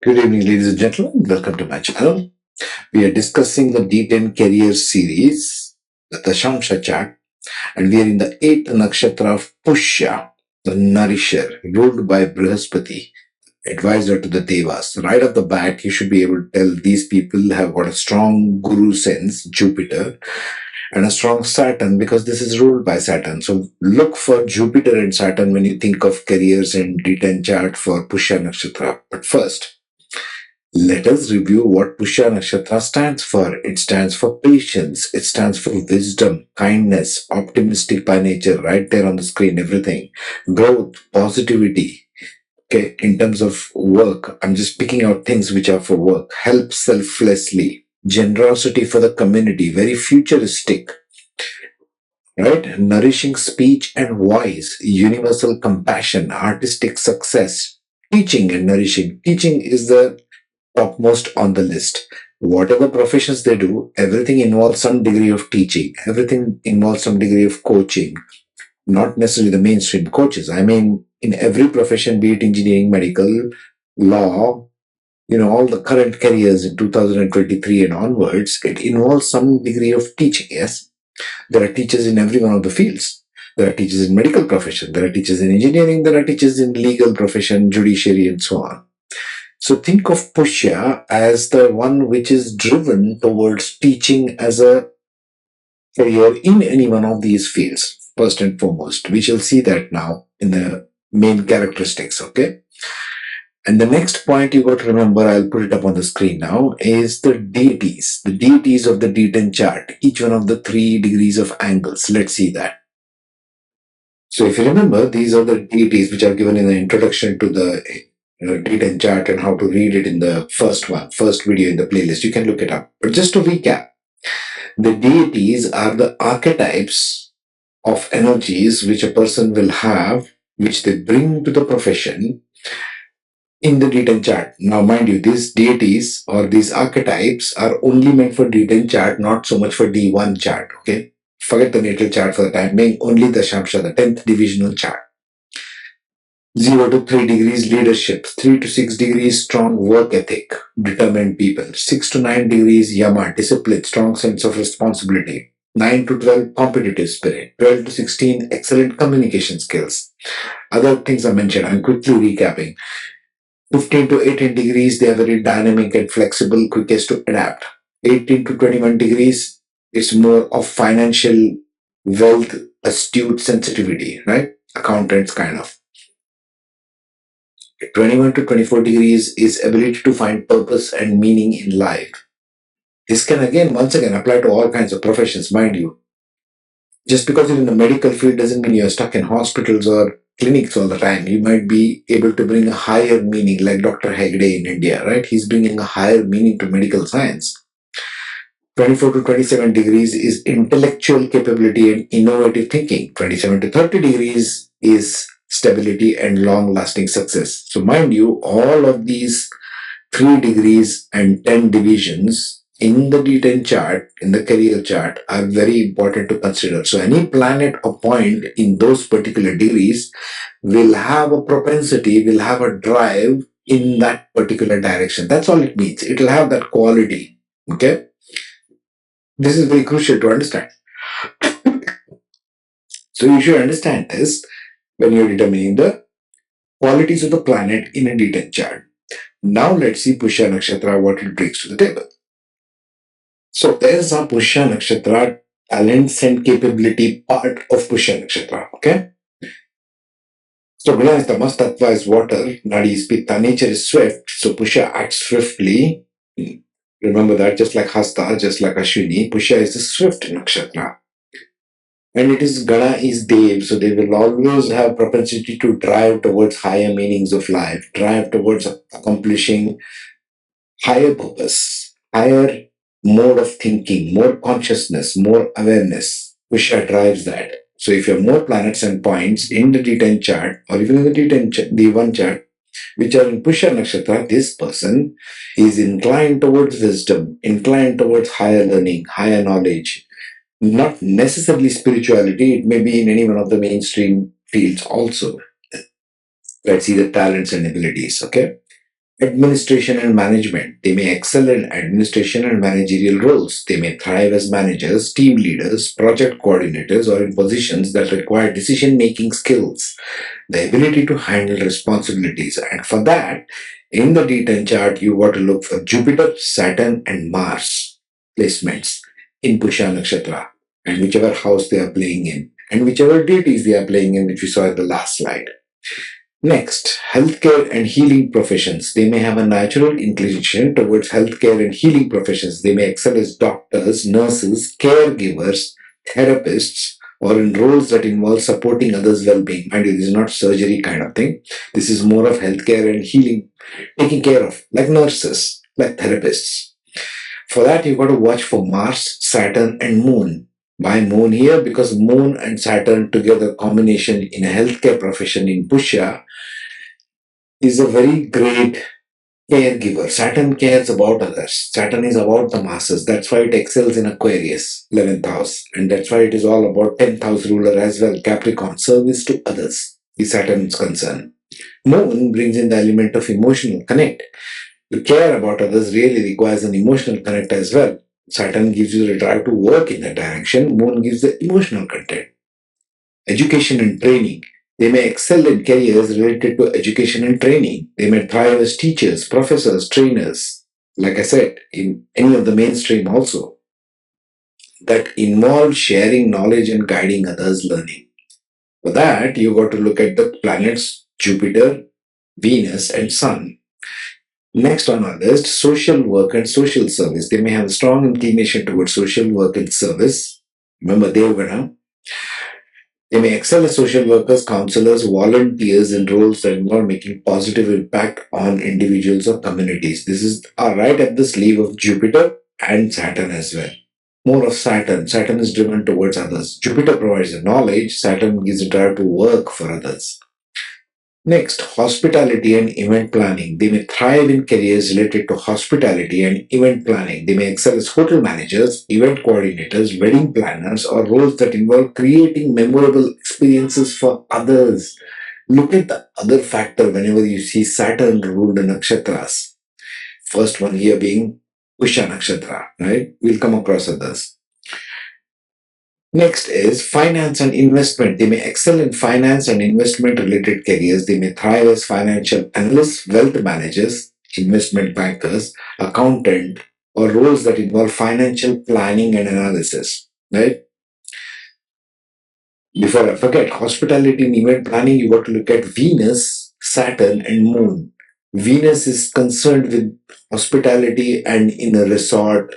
Good evening, ladies and gentlemen. Welcome to my channel. We are discussing the D10 career series, the Dashamsha chart, and we are in the 8th nakshatra of Pushya, the nourisher, ruled by Brihaspati, advisor to the Devas. Right off the bat, you should be able to tell these people have got a strong guru sense, Jupiter, and a strong Saturn because this is ruled by Saturn. So look for Jupiter and Saturn when you think of careers and D10 chart for Pushya Nakshatra. But first, let us review what Pushya Nakshatra stands for. It stands for patience. It stands for wisdom, kindness, optimistic by nature, right there on the screen, everything. Growth, positivity. Okay, in terms of work, I'm just picking out things which are for work. Help selflessly. Generosity for the community, very futuristic, right? Nourishing speech and voice, universal compassion, artistic success, teaching and nourishing. Teaching is the topmost on the list. Whatever professions they do, everything involves some degree of teaching. Everything involves some degree of coaching. Not necessarily the mainstream coaches. I mean, in every profession, be it engineering, medical, law, all the current careers in 2023 and onwards, it involves some degree of teaching. Yes, there are teachers in every one of the fields. There are teachers in medical profession. There are teachers in engineering. There are teachers in legal profession, judiciary, and so on. So think of Pushya as the one which is driven towards teaching as a career in any one of these fields, first and foremost. We shall see that now in the main characteristics, okay? And the next point you got to remember, I'll put it up on the screen now, is the deities of the D10 chart, each one of the 3 degrees of angles. Let's see that. So if you remember, these are the deities which are given in the introduction to the D10 chart and how to read it in the first video in the playlist. You can look it up. But just to recap, the deities are the archetypes of energies which a person will have, which they bring to the profession in the D10 chart. Now, mind you, these deities or these archetypes are only meant for D10 chart, not so much for D1 chart, okay? Forget the natal chart for the time being, only the Shamsha, the 10th divisional chart. 0 to 3 degrees leadership, 3 to 6 degrees strong work ethic, determined people, 6 to 9 degrees Yama, discipline, strong sense of responsibility, 9 to 12 competitive spirit, 12 to 16 excellent communication skills. Other things are mentioned, I'm quickly recapping. 15 to 18 degrees, they are very dynamic and flexible, quickest to adapt. 18 to 21 degrees, it's more of financial wealth, astute sensitivity, right? Accountants kind of. 21 to 24 degrees is ability to find purpose and meaning in life. This can once again apply to all kinds of professions, mind you. Just because you're in the medical field doesn't mean you're stuck in hospitals or clinics all the time. You might be able to bring a higher meaning, like Dr. Hegde in India, right? He's bringing a higher meaning to medical science. 24 to 27 degrees is intellectual capability and innovative thinking. 27 to 30 degrees is stability and long-lasting success. So mind you, all of these 3 degrees and 10 divisions in the D10 chart, in the career chart, are very important to consider. So any planet or point in those particular degrees will have a propensity, will have a drive in that particular direction. That's all it means. It will have that quality. Okay? This is very crucial to understand. So you should understand this when you're determining the qualities of the planet in a D10 chart. Now let's see Pushya Nakshatra, what it brings to the table. So there's our Pushya Nakshatra talents and capability part of Pushya Nakshatra, okay? So Guna is Tamas, Tattva is water, Nadi is Pitta, nature is swift, so Pushya acts swiftly. Remember that, just like Hasta, just like Ashwini, Pushya is the swift nakshatra. And it is Gana is Dev, so they will always have propensity to drive towards higher meanings of life, drive towards accomplishing higher purpose, higher mode of thinking, more consciousness, more awareness. Pushya drives that. So if you have more planets and points in the D10 chart, or even in the D1 chart, which are in Pushya Nakshatra, this person is inclined towards wisdom, inclined towards higher learning, higher knowledge. Not necessarily spirituality, it may be in any one of the mainstream fields also. Let's see the talents and abilities, okay? Administration and management. They may excel in administration and managerial roles. They may thrive as managers, team leaders, project coordinators, or in positions that require decision making skills, the ability to handle responsibilities. And for that, in the D10 chart, you got to look for Jupiter, Saturn, and Mars placements in Pushya Nakshatra, and whichever house they are playing in, and whichever deities they are playing in, which we saw in the last slide. Next, healthcare and healing professions. They may have a natural inclination towards healthcare and healing professions. They may excel as doctors, nurses, caregivers, therapists, or in roles that involve supporting others' well-being. Mind you, this is not surgery kind of thing. This is more of healthcare and healing, taking care of, like nurses, like therapists. For that, you got to watch for Mars, Saturn, and Moon. Why Moon here? Because Moon and Saturn together combination in a healthcare profession in Pushya is a very great caregiver. Saturn cares about others. Saturn is about the masses. That's why it excels in Aquarius, 11th house. And that's why it is all about 10th house ruler as well, Capricorn, service to others is Saturn's concern. Moon brings in the element of emotional connect. To care about others really requires an emotional connect as well. Saturn gives you the drive to work in that direction. Moon gives the emotional content. Education and training. They may excel in careers related to education and training. They may thrive as teachers, professors, trainers, like I said, in any of the mainstream also, that involve sharing knowledge and guiding others' learning. For that, you got to look at the planets Jupiter, Venus, and Sun. Next on our list, social work and social service. They may have a strong inclination towards social work and service. Remember, Devgana. They may excel as social workers, counselors, volunteers in roles that involve making positive impact on individuals or communities. This is right at the sleeve of Jupiter and Saturn as well. More of Saturn. Saturn is driven towards others. Jupiter provides the knowledge. Saturn gives a drive to work for others. Next, hospitality and event planning. They may thrive in careers related to hospitality and event planning. They may excel as hotel managers, event coordinators, wedding planners, or roles that involve creating memorable experiences for others. Look at the other factor whenever you see Saturn-ruled nakshatras. First one here being Pushya Nakshatra, right? We'll come across others. Next is finance and investment. They may excel in finance and investment related careers. They may thrive as financial analysts, wealth managers, investment bankers, accountant, or roles that involve financial planning and analysis. Right? Before I forget, hospitality and event planning, you got to look at Venus, Saturn, and Moon. Venus is concerned with hospitality and in a resort,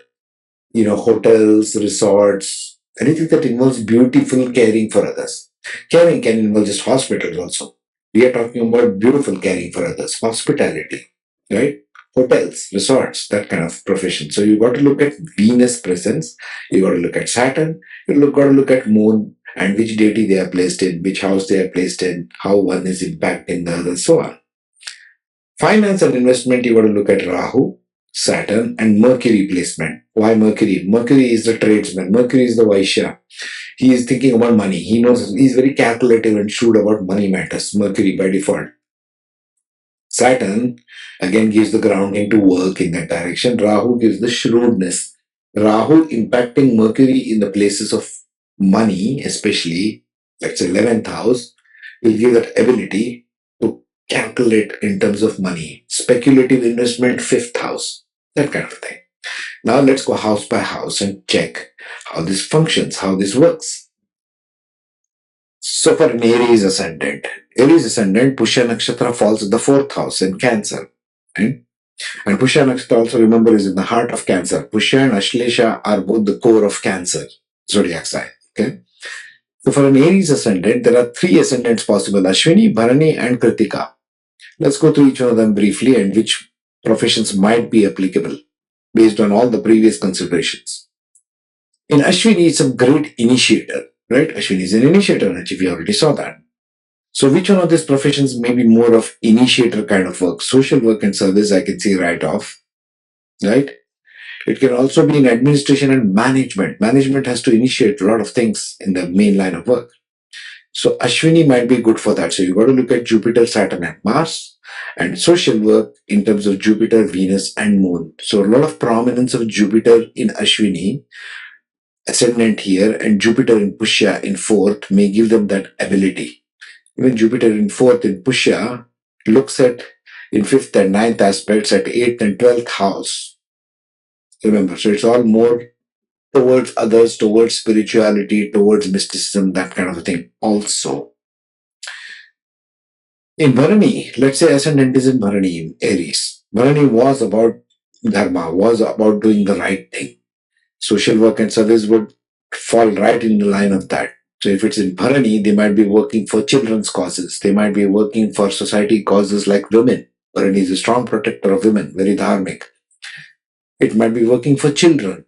hotels, resorts, anything that involves beautiful caring for others. Caring can involve just hospitals also. We are talking about beautiful caring for others, hospitality, right? Hotels, resorts, that kind of profession. So you got to look at Venus presence, you got to look at Saturn, you got to look at Moon and which deity they are placed in, which house they are placed in, how one is impacting the other, so on. Finance and investment, you got to look at Rahu, Saturn, and Mercury placement. Why Mercury? Mercury is the tradesman. Mercury is the Vaishya. He is thinking about money. He knows he's very calculative and shrewd about money matters. Mercury by default. Saturn again gives the grounding to work in that direction. Rahu gives the shrewdness. Rahu impacting Mercury in the places of money, especially, let's say 11th house, will give that ability to calculate in terms of money. Speculative investment, 5th house, that kind of thing. Now let's go house by house and check how this functions, how this works. So for an Aries ascendant, Pushya Nakshatra falls in the 4th house in Cancer. Right? And Pushya Nakshatra also, remember, is in the heart of Cancer. Pushya and Ashlesha are both the core of Cancer zodiac sign. Okay. So for an Aries ascendant, there are 3 ascendants possible: Ashwini, Bharani, and Kritika. Let's go through each one of them briefly and which professions might be applicable based on all the previous considerations. In Ashwini, it's a great initiator, right? Ashwini is an initiator, and we already saw that. So which one of these professions may be more of initiator kind of work? Social work and service, I can see right off, right? It can also be in administration and management. Management has to initiate a lot of things in the main line of work. So Ashwini might be good for that. So you got to look at Jupiter, Saturn, and Mars. And social work in terms of Jupiter, Venus, and Moon. So a lot of prominence of Jupiter in Ashwini, ascendant here, and Jupiter in Pushya in fourth may give them that ability. Even Jupiter in fourth in Pushya looks at in fifth and ninth aspects at eighth and 12th house. Remember, so it's all more towards others, towards spirituality, towards mysticism, that kind of a thing. Also, in Bharani, let's say ascendant is in Bharani, in Aries. Bharani was about dharma, was about doing the right thing. Social work and service would fall right in the line of that. So if it's in Bharani, they might be working for children's causes. They might be working for society causes like women. Bharani is a strong protector of women, very dharmic. It might be working for children.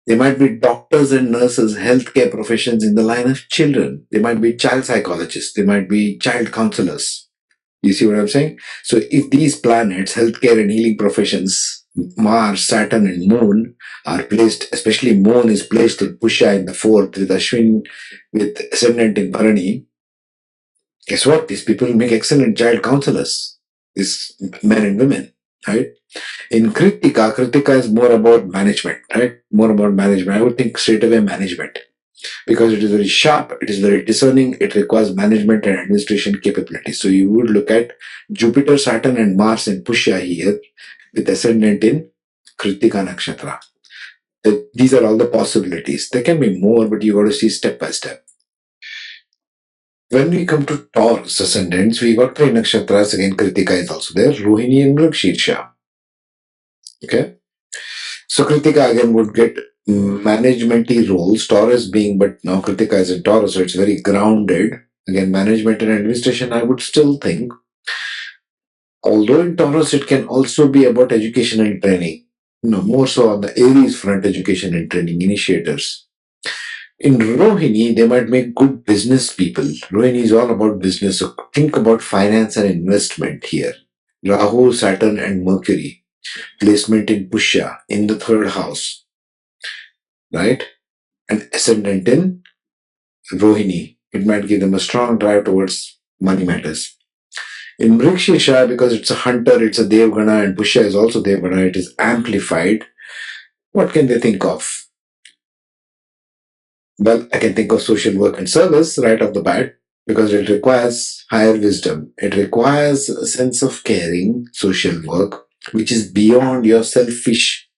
They might be doctors and nurses, healthcare professions in the line of children. They might be child psychologists. They might be child counselors. You see what I'm saying? So if these planets, healthcare and healing professions, Mars, Saturn, and Moon are placed, especially Moon is placed in Pushya in the fourth with Ashwin, with ascendant in Bharani, guess what? These people make excellent child counselors, these men and women, right? In Kritika, Kritika is more about management, right? More about management. I would think straight away management because it is very sharp, it is very discerning, it requires management and administration capabilities. So you would look at Jupiter, Saturn, and Mars in Pushya here with ascendant in Kritika Nakshatra. These are all the possibilities. There can be more, but you got to see step by step. When we come to Taurus ascendants, we got three nakshatras. Again, Kritika is also there, Rohini and Mrikshirsha. Okay. So Kritika again would get managementy roles, Taurus being, but now Kritika is in Taurus, so it's very grounded. Again, management and administration, I would still think. Although in Taurus, it can also be about education and training. No, more so on the Aries front, education and training initiators. In Rohini, they might make good business people. Rohini is all about business. So think about finance and investment here. Rahu, Saturn, and Mercury. Placement in Pushya in the third house. Right? And ascendant in Rohini. It might give them a strong drive towards money matters. In Mrikshirsha, because it's a hunter, it's a Devgana, and Pushya is also Devgana, it is amplified. What can they think of? Well, I can think of social work and service right off the bat because it requires higher wisdom. It requires a sense of caring, social work, which is beyond your selfish,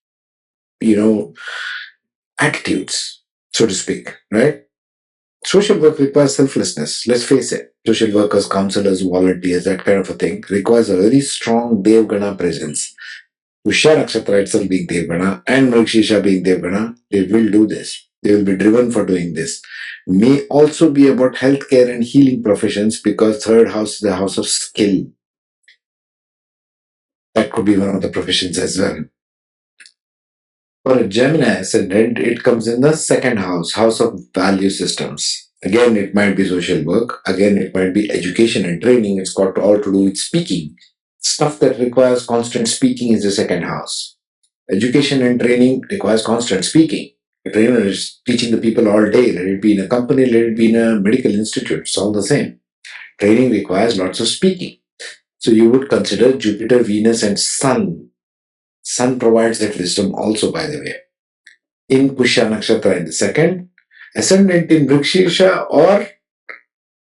attitudes, so to speak, right? Social work requires selflessness. Let's face it. Social workers, counselors, volunteers, that kind of a thing requires a very strong Devgana presence. Pushya Nakshatra itself being Devgana and Mrikshirsha being Devgana, they will do this. They will be driven for doing this. May also be about healthcare and healing professions because third house is the house of skill. That could be one of the professions as well. For a Gemini ascendant, it comes in the second house, house of value systems. Again, it might be social work. Again, it might be education and training. It's got all to do with speaking. Stuff that requires constant speaking is the second house. Education and training requires constant speaking. A trainer is teaching the people all day. Let it be in a company, let it be in a medical institute. It's all the same. Training requires lots of speaking. So you would consider Jupiter, Venus, and Sun. Sun provides that wisdom also, by the way. In Pushya Nakshatra in the second, ascendant in Vrikshirsha or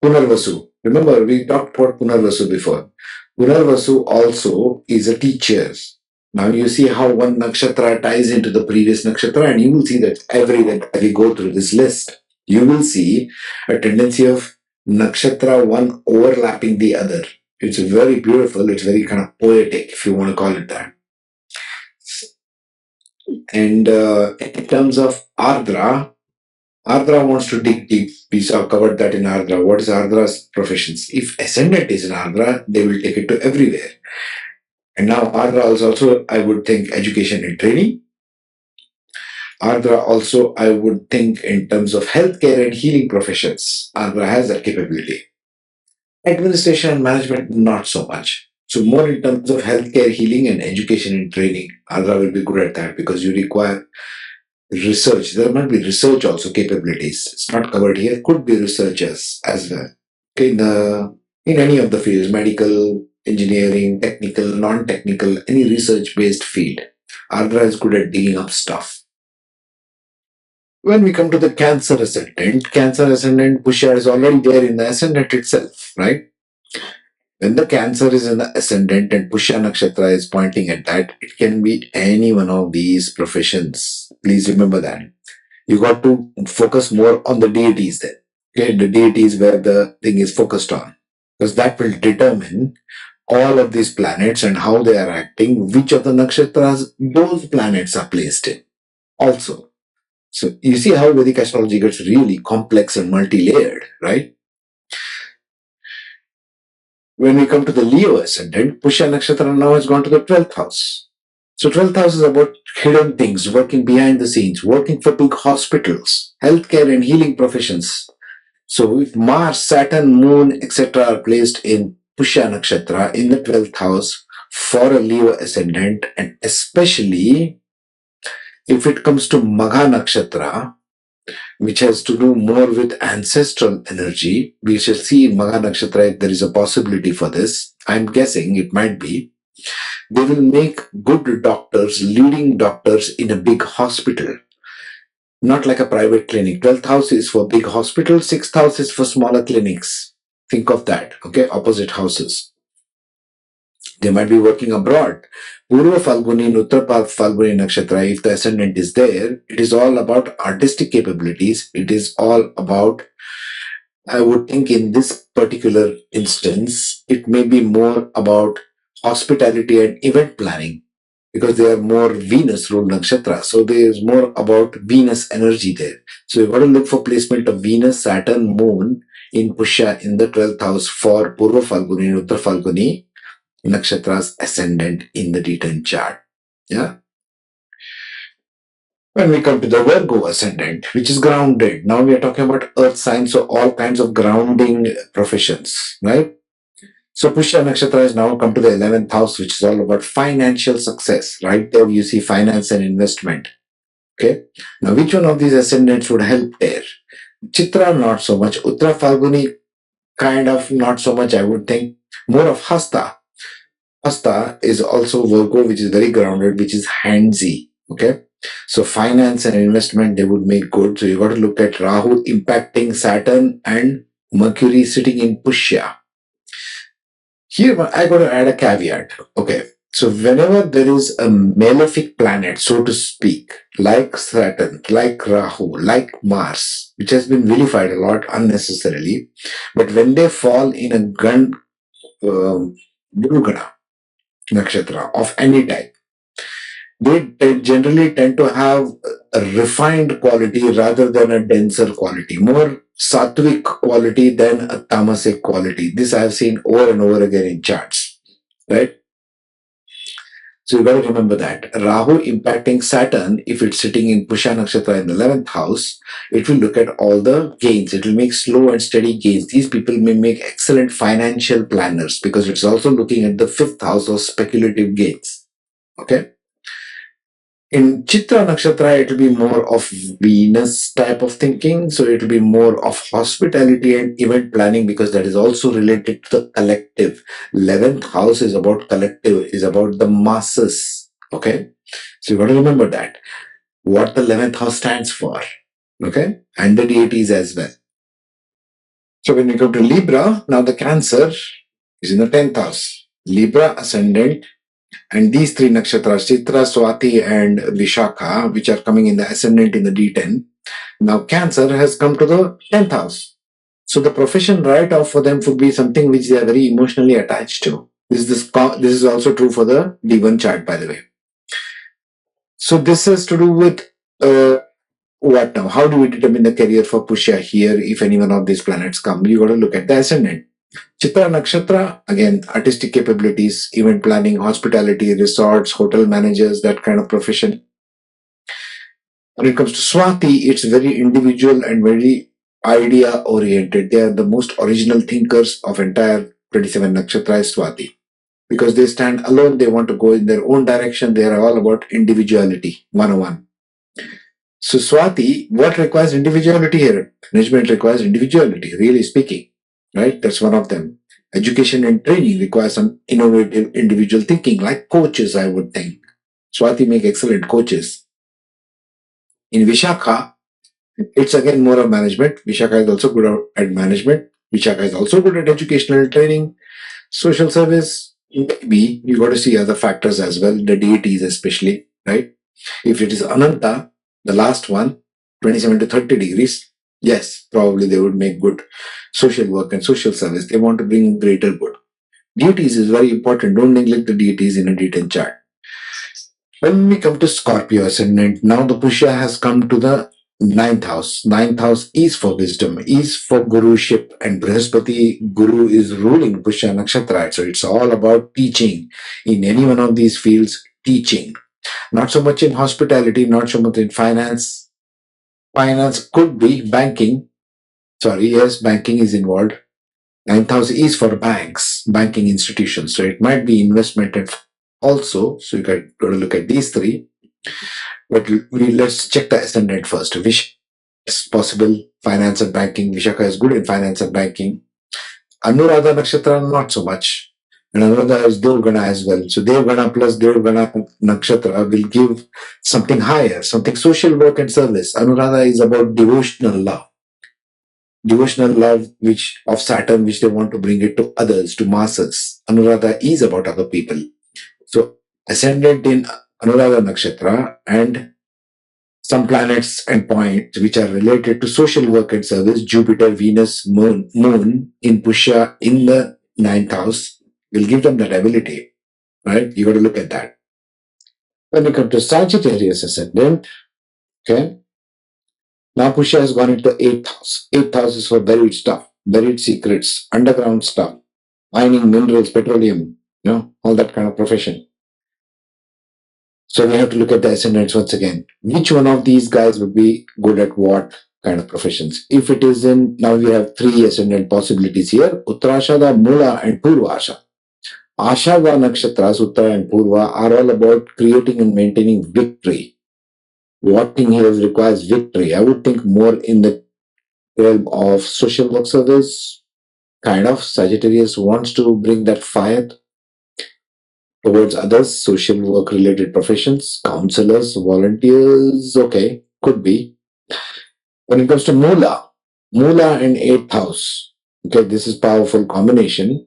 Punarvasu. Remember, we talked about Punarvasu before. Punarvasu also is a teacher. Now you see how one nakshatra ties into the previous nakshatra, and you will see that everywhere as we go through this list, you will see a tendency of nakshatra one overlapping the other. It's very beautiful, it's very kind of poetic, if you want to call it that. And in terms of Ardra, Ardra wants to dig deep. We saw covered that in Ardra. What is Ardra's professions? If ascendant is in Ardra, they will take it to everywhere. And now Ardra is also, I would think, education and training. Ardra also, I would think, in terms of healthcare and healing professions. Ardra has that capability. Administration and management, not so much. So more in terms of healthcare, healing, and education and training. Ardra will be good at that because you require research. There might be research also capabilities. It's not covered here. Could be researchers as well. Okay, in any of the fields, medical, engineering, technical, non-technical, any research-based field. Ardra is good at digging up stuff. When we come to the Cancer ascendant, Pushya is already there in the ascendant itself, right? When the Cancer is in the ascendant and Pushya Nakshatra is pointing at that, it can be any one of these professions. Please remember that. You got to focus more on the deities then. Okay, the deities where the thing is focused on. Because that will determine all of these planets and how they are acting, which of the nakshatras those planets are placed in. Also. So you see how Vedic astrology gets really complex and multi-layered, right? When we come to the Leo ascendant, Pushya Nakshatra now has gone to the 12th house. So 12th house is about hidden things, working behind the scenes, working for big hospitals, healthcare and healing professions. So if Mars, Saturn, Moon, etc. are placed in Pushya Nakshatra in the 12th house for a Leo ascendant, and especially if it comes to Magha Nakshatra, which has to do more with ancestral energy, we shall see in Magha Nakshatra if there is a possibility for this. I'm guessing it might be. They will make good doctors, leading doctors in a big hospital. Not like a private clinic. 12th house is for big hospitals, 6th house is for smaller clinics. Think of that, okay? Opposite houses. They might be working abroad. Purva Falguni, Uttar Falguni Nakshatra, if the ascendant is there, it is all about artistic capabilities. It is all about, I would think in this particular instance, it may be more about hospitality and event planning because they are more Venus ruled nakshatra. So there is more about Venus energy there. So you've got to look for placement of Venus, Saturn, Moon in Pushya in the 12th house for Purva Falguni and Uttar Falguni nakshatras ascendant in the D10 chart. Yeah. When we come to the Virgo ascendant, which is grounded, now we are talking about earth signs, so all kinds of grounding professions, right? So Pushya Nakshatra has now come to the 11th house, which is all about financial success. Right there you see finance and investment. Okay. Now which one of these ascendants would help there? Chitra, not so much. Uttara Falguni, kind of not so much, I would think. More of Hasta. Hasta is also Virgo, which is very grounded, which is handsy. Okay. So finance and investment, they would make good. So you got to look at Rahu impacting Saturn and Mercury sitting in Pushya. Here, I got to add a caveat. Okay. So whenever there is a malefic planet, so to speak, like Saturn, like Rahu, like Mars, which has been vilified a lot unnecessarily, but when they fall in a Gurugana nakshatra of any type, they generally tend to have a refined quality rather than a denser quality, more sattvic quality than a tamasic quality. This I have seen over and over again in charts, right? So you got to remember that. Rahu impacting Saturn, if it's sitting in Pushya Nakshatra in the 11th house, it will look at all the gains. It will make slow and steady gains. These people may make excellent financial planners because it's also looking at the 5th house of speculative gains. Okay. In Chitra Nakshatra, it will be more of Venus type of thinking. So it will be more of hospitality and event planning because that is also related to the collective. 11th house is about collective, is about the masses. Okay. So you got to remember that. What the 11th house stands for. Okay. And the deities as well. So when we go to Libra, now the Cancer is in the 10th house. Libra ascendant. And these three nakshatras, Chitra, Swati, and Vishakha, which are coming in the ascendant in the D10, now Cancer has come to the 10th house. So the profession right off for them would be something which they are very emotionally attached to. This is also true for the D1 chart, by the way. So this has to do with what now? How do we determine the career for Pushya here if any one of these planets come? You got to look at the ascendant. Chitra Nakshatra, again, artistic capabilities, event planning, hospitality, resorts, hotel managers, that kind of profession. When it comes to Swati, it's very individual and very idea oriented. They are the most original thinkers of entire 27 Nakshatra is Swati. Because they stand alone, they want to go in their own direction. They are all about individuality, 101. So Swati, what requires individuality here? Management requires individuality, really speaking. Right? That's one of them. Education and training requires some innovative individual thinking, like coaches, I would think. Swati make excellent coaches. In Vishakha, it's again more of management. Vishakha is also good at management. Vishakha is also good at educational training, social service. Maybe you got to see other factors as well, the deities especially, right? If it is Ananta, the last one, 27 to 30 degrees, yes, probably they would make good social work and social service. They want to bring greater good. Deities is very important. Don't neglect the deities in a D10 chart. When we come to Scorpio ascendant, now the Pushya has come to the ninth house. Ninth house is for wisdom, is for guruship, and Brihaspati Guru is ruling Pushya Nakshatra. So it's all about teaching in any one of these fields, teaching. Not so much in hospitality, not so much in finance. Finance could be banking. Sorry, yes, banking is involved. Ninth house is for banks, banking institutions. So it might be investment and also. So you got to look at these three. But let's check the ascendant first. Which is possible finance and banking. Vishaka is good in finance and banking. Anuradha Nakshatra, not so much. And Anuradha is Devgana as well. So Devgana plus Devgana Nakshatra will give something higher, something social work and service. Anuradha is about devotional love. Devotional love which of Saturn, which they want to bring it to others, to masses. Anuradha is about other people. So ascendant in Anuradha Nakshatra and some planets and points which are related to social work and service, Jupiter, Venus, Moon in Pushya in the ninth house will give them that ability, right? You got to look at that. When you come to Sagittarius ascendant, okay, now Pushya has gone into the eighth house. Eighth house is for buried stuff, buried secrets, underground stuff, mining, minerals, petroleum, all that kind of profession. So we have to look at the ascendants once again. Which one of these guys would be good at what kind of professions? If it is in, now we have three ascendant possibilities here, Uttarashada, Mula and Purvasha. Ashada nakshatras, Uttara and Purva, are all about creating and maintaining victory. What thing here requires victory? I would think more in the realm of social work service, kind of. Sagittarius wants to bring that fire towards others, social work related professions, counselors, volunteers, okay, could be. When it comes to Mula and eighth house, okay, this is powerful combination.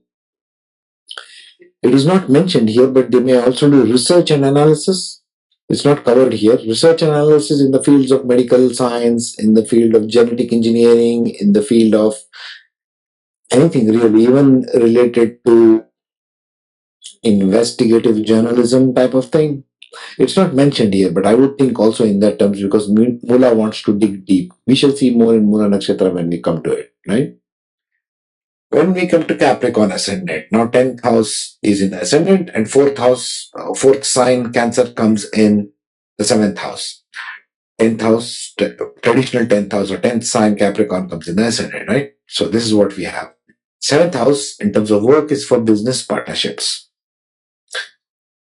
It is not mentioned here, but they may also do research and analysis. It's not covered here. Research and analysis in the fields of medical science, in the field of genetic engineering, in the field of anything really, even related to investigative journalism type of thing. It's not mentioned here, but I would think also in that terms because Mula wants to dig deep. We shall see more in Mula Nakshatra when we come to it, right? When we come to Capricorn ascendant, now 10th house is in the ascendant and fourth house, fourth sign Cancer comes in the 7th house. 10th house, traditional 10th house or 10th sign Capricorn comes in the ascendant, right? So this is what we have. 7th house in terms of work is for business partnerships.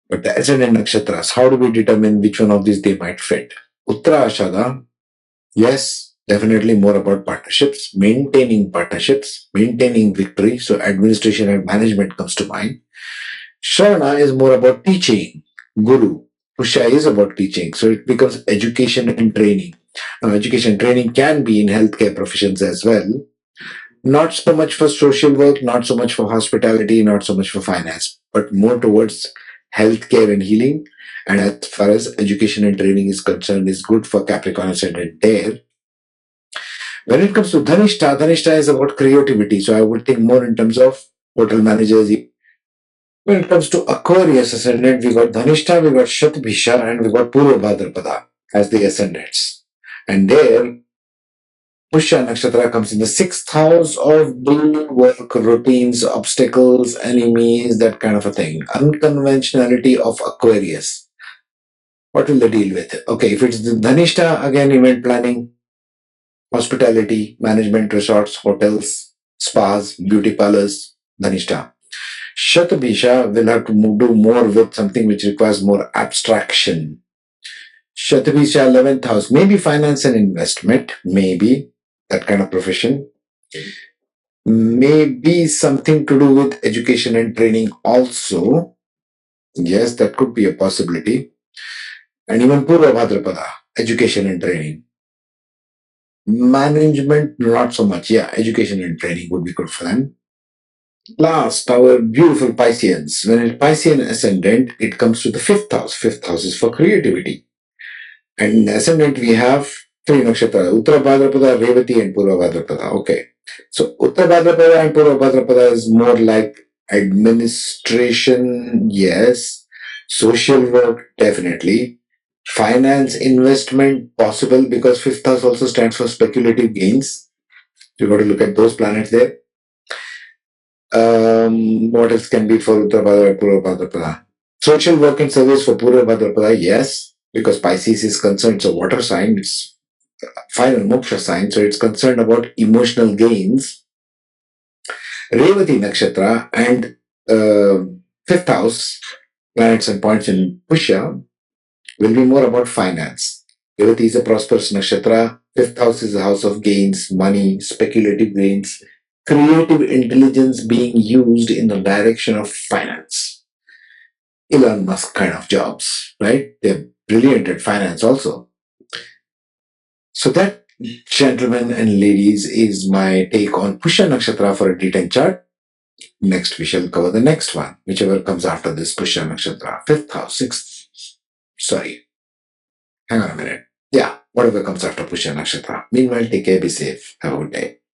But the ascendant nakshatras, how do we determine which one of these they might fit? Uttara Ashada, yes, definitely more about partnerships, maintaining victory. So administration and management comes to mind. Shravana is more about teaching, guru. Pushya is about teaching. So it becomes education and training. Now, education and training can be in healthcare professions as well. Not so much for social work, not so much for hospitality, not so much for finance, but more towards healthcare and healing. And as far as education and training is concerned, is good for Capricorn ascendant there. When it comes to Dhanishta is about creativity. So I would think more in terms of hotel managers. When it comes to Aquarius ascendant, we got Dhanishta, we got Shatbhisha, and we got Purva Bhadrapada as the ascendants. And there, Pushya Nakshatra comes in the sixth house of daily work, routines, obstacles, enemies, that kind of a thing. Unconventionality of Aquarius. What will they deal with? Okay, if it's the Dhanishta, again, event planning, hospitality, management, resorts, hotels, spas, beauty parlors, Dhanishta. Shatabhisha will have to do more with something which requires more abstraction. Shatabhisha 11th house, maybe finance and investment, maybe that kind of profession. Maybe something to do with education and training also. Yes, that could be a possibility. And even Purva Bhadrapada, education and training. Management, not so much. Yeah, education and training would be good for them. Last, our beautiful Pisceans. When it's Piscean ascendant, it comes to the fifth house. Fifth house is for creativity. And in ascendant, we have three nakshatra, Uttara Bhadrapada, Revati, and Purva Bhadrapada. Okay. So Uttara Bhadrapada and Purva Bhadrapada is more like administration, yes. Social work, definitely. Finance, investment, possible because fifth house also stands for speculative gains. You got to look at those planets there. What else can be for Uttara Bhadrapada, Purva Bhadrapada? Social work and service for Purva Bhadrapada, yes, because Pisces is concerned, it's a water sign, it's final moksha sign, so it's concerned about emotional gains. Revati Nakshatra and fifth house, planets and points in Pushya, will be more about finance. Revati is a prosperous nakshatra. Fifth house is a house of gains, money, speculative gains, creative intelligence being used in the direction of finance. Elon Musk kind of jobs, right? They're brilliant at finance also. So that, gentlemen and ladies, is my take on Pushya Nakshatra for a D10 chart. Next, we shall cover the next one, whichever comes after this Pushya Nakshatra. Fifth house, sixth. Sorry. Hang on a minute. Yeah, whatever comes after Pushya Nakshatra. Meanwhile, take care, be safe. Have a good day.